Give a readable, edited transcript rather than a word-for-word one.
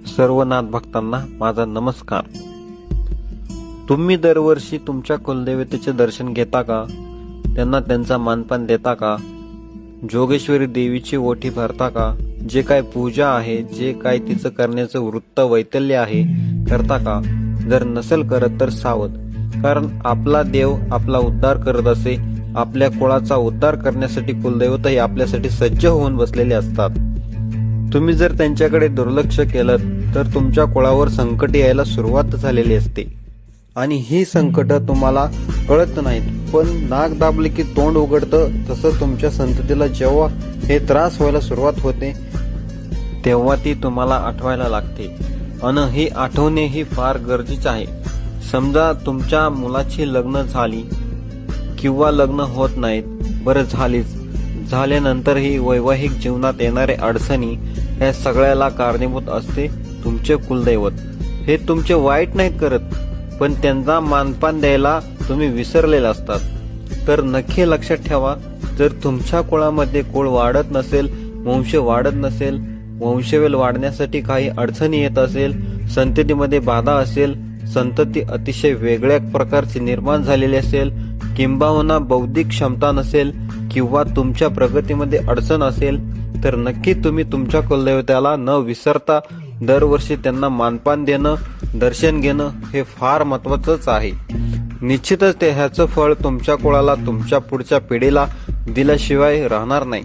सर्व नाथ भक्तांना माझा नमस्कार। तुम्ही दरवर्षी तुमच्या कुलदेवतेचे दर्शन घेता का? त्यांना त्यांचा मानपान देता का? जोगेश्वरी देवीची ओटी भरता का? जे काय पूजा आहे, जे काय तिचं करण्याचं वृत्त वैतल्य आहे, करता का? जर नसेल करत तर सावध, कारण आपला देव आपला उद्धार करत असे। आपल्या कुळाचा उद्धार करण्यासाठी कुलदैवतही आपल्यासाठी सज्ज होऊन बसलेले असतात। तुम्ही जर त्यांच्याकडे दुर्लक्ष केलं तर तुमच्या कुळावर संकट यायला सुरुवात झालेली असते आणि ही संकट तुम्हाला कळत नाहीत, पण नाक दाबले की तोंड उघडतं। तसं तुमच्या संततीला जेव्हा हे त्रास व्हायला सुरुवात होते तेव्हा ती तुम्हाला आठवायला लागते आणि ही आठवणे ही फार गरजेचं आहे। समजा तुमच्या मुलाची लग्न झाली किंवा लग्न होत नाहीत, बरं झाल्यानंतरही वैवाहिक जीवनात येणारे अडचणी या सगळ्याला कारणीभूत असते तुमचे कुलदैवत। हे तुमचे वाईट नाहीत करत, पण त्यांना मानपान द्यायला तुम्ही विसरलेले असतात। तर नक्की लक्षात ठेवा, जर तुमच्या कुळामध्ये कुळ वाढत नसेल, वंश वाढत नसेल, वंशवेल वाढण्यासाठी काही अडचणी येत असेल, संततीमध्ये बाधा असेल, संतती अतिशय वेगळ्या प्रकारची निर्माण झालेली असेल, किंबहुना बौद्धिक क्षमता नसेल किंवा तुमच्या प्रगतीमध्ये अडचण असेल, तर नक्की तुम्ही तुमच्या कुलदेवताला न विसरता दरवर्षी त्यांना मानपान देणं, दर्शन घेणं हे फार महत्वाचंच आहे। निश्चितच ह्याचं फळ तुमच्या कुळाला, तुमच्या पुढच्या पिढीला दिल्याशिवाय राहणार नाही।